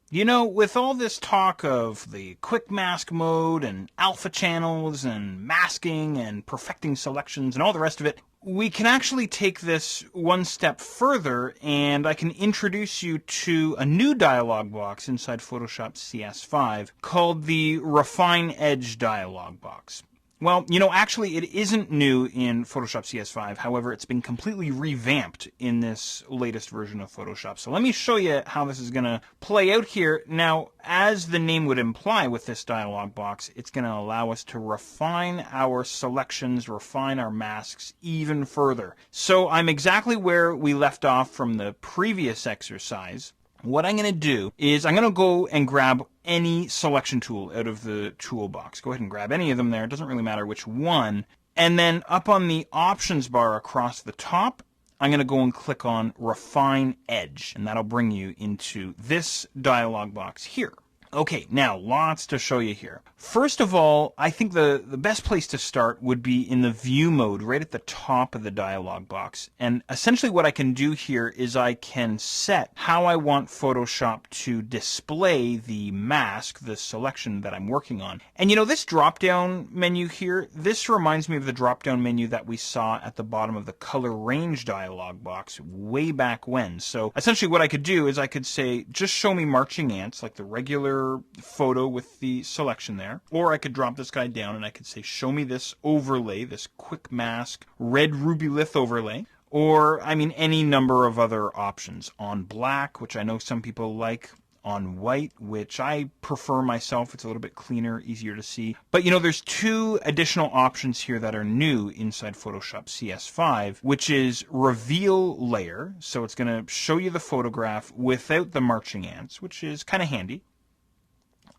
You know, with all this talk of the quick mask mode and alpha channels and masking and perfecting selections and all the rest of it, we can actually take this one step further, and I can introduce you to a new dialog box inside Photoshop CS5 called the Refine Edge dialog box. Well, you know, actually it isn't new in Photoshop CS5. However, it's been completely revamped in this latest version of Photoshop. So let me show you how this is going to play out here. Now, as the name would imply with this dialog box, it's going to allow us to refine our selections, refine our masks even further. So I'm exactly where we left off from the previous exercise. What I'm going to do is I'm going to go and grab any selection tool out of the toolbox. Go ahead and grab any of them there. It doesn't really matter which one. And then up on the options bar across the top, I'm going to go and click on Refine Edge. And that'll bring you into this dialog box here. Okay, now lots to show you here. First of all, I think the best place to start would be in the view mode right at the top of the dialog box. And essentially what I can do here is I can set how I want Photoshop to display the mask, the selection that I'm working on. And you know, this drop-down menu here, this reminds me of the drop-down menu that we saw at the bottom of the color range dialog box way back when. So essentially what I could do is I could say, just show me marching ants, like the regular photo with the selection there. Or I could drop this guy down and I could say, show me this overlay, this quick mask red ruby lith overlay. Or, I mean, any number of other options. On black, which I know some people like. On white, which I prefer myself. It's a little bit cleaner, easier to see. But you know, there's two additional options here that are new inside Photoshop CS5, which is reveal layer. So it's going to show you the photograph without the marching ants, which is kind of handy.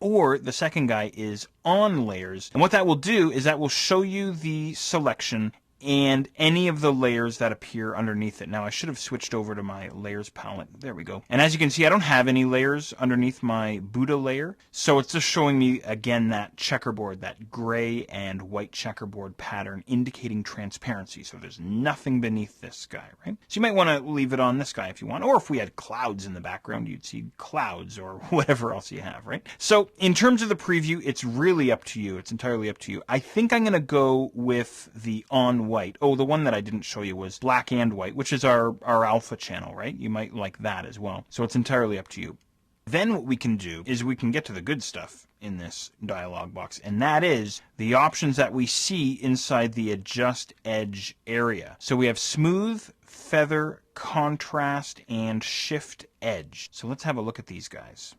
Or the second guy is on layers. And what that will do is that will show you the selection and any of the layers that appear underneath it. Now, I should have switched over to my layers palette. There we go. And as you can see, I don't have any layers underneath my Buddha layer. So it's just showing me, again, that checkerboard, that gray and white checkerboard pattern indicating transparency. So there's nothing beneath this guy, right? So you might want to leave it on this guy if you want. Or if we had clouds in the background, you'd see clouds or whatever else you have, right? So in terms of the preview, it's really up to you. It's entirely up to you. I think I'm going to go with the on white. Oh, the one that I didn't show you was black and white, which is our alpha channel, right? You might like that as well. So it's entirely up to you. Then what we can do is we can get to the good stuff in this dialog box, and that is the options that we see inside the adjust edge area. So we have smooth, feather, contrast, and shift edge. So let's have a look at these guys.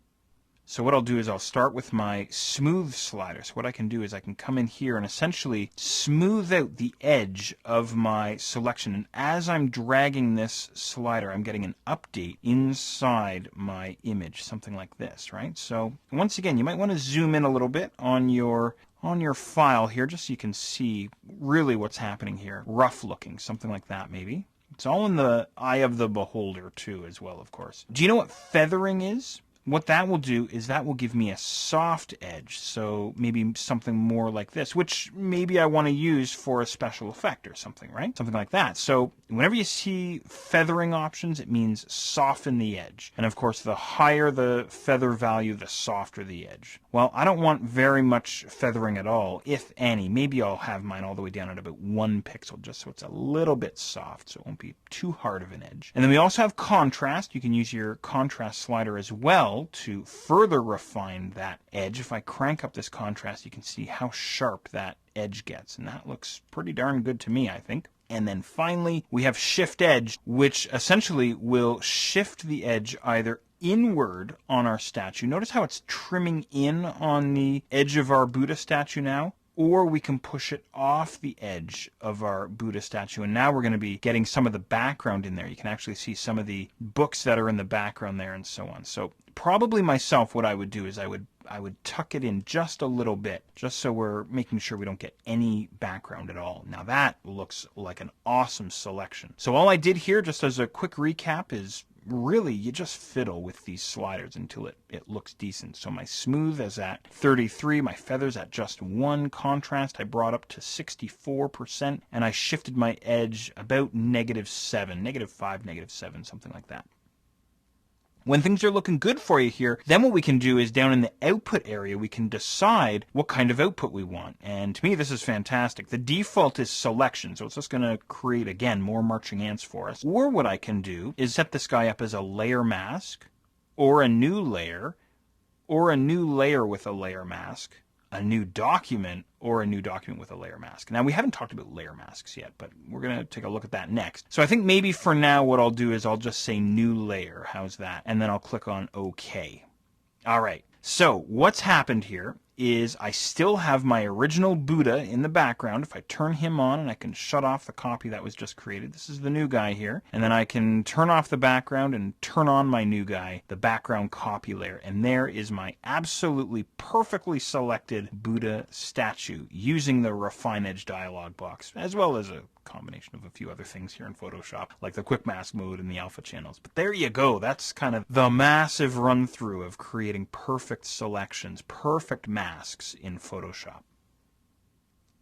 So what I'll do is I'll start with my smooth slider. So what I can do is I can come in here and essentially smooth out the edge of my selection. And as I'm dragging this slider, I'm getting an update inside my image, something like this, right? So once again, you might want to zoom in a little bit on your file here, just so you can see really what's happening here. Rough looking, something like that maybe. It's all in the eye of the beholder too, as well, of course. Do you know what feathering is? What that will do is that will give me a soft edge, so maybe something more like this, which maybe I want to use for a special effect or something, right? Something like that. So whenever you see feathering options, it means soften the edge. And of course, the higher the feather value, the softer the edge. Well, I don't want very much feathering at all, if any. Maybe I'll have mine all the way down at about 1 pixel, just so it's a little bit soft, so it won't be too hard of an edge. And then we also have contrast. You can use your contrast slider as well to further refine that edge. If I crank up this contrast, you can see how sharp that edge gets, and that looks pretty darn good to me, I think. And then finally, we have shift edge, which essentially will shift the edge either inward on our statue. Notice how it's trimming in on the edge of our Buddha statue now. Or we can push it off the edge of our Buddha statue. And now we're going to be getting some of the background in there. You can actually see some of the books that are in the background there and so on. So probably myself, what I would do is I would tuck it in just a little bit, just so we're making sure we don't get any background at all. Now that looks like an awesome selection. So all I did here, just as a quick recap, is really you just fiddle with these sliders until it looks decent. So my smooth is at 33, my feathers at just 1, contrast I brought up to 64%, and I shifted my edge about -7, -5, -7, something like that. When things are looking good for you here, then what we can do is down in the output area, we can decide what kind of output we want. And to me, this is fantastic. The default is selection, so it's just going to create, again, more marching ants for us. Or what I can do is set this guy up as a layer mask, or a new layer with a layer mask, a new document, or a new document with a layer mask. Now, we haven't talked about layer masks yet, but we're going to take a look at that next. So I think maybe for now what I'll do is I'll just say new layer. How's that? And then I'll click on OK. All right. So what's happened here is I still have my original Buddha in the background. If I turn him on, and I can shut off the copy that was just created. This is the new guy here. And then I can turn off the background and turn on my new guy, the background copy layer. And there is my absolutely perfectly selected Buddha statue using the Refine Edge dialog box, as well as a combination of a few other things here in Photoshop, like the quick mask mode and the alpha channels. But there you go. That's kind of the massive run through of creating perfect selections, perfect masks in Photoshop.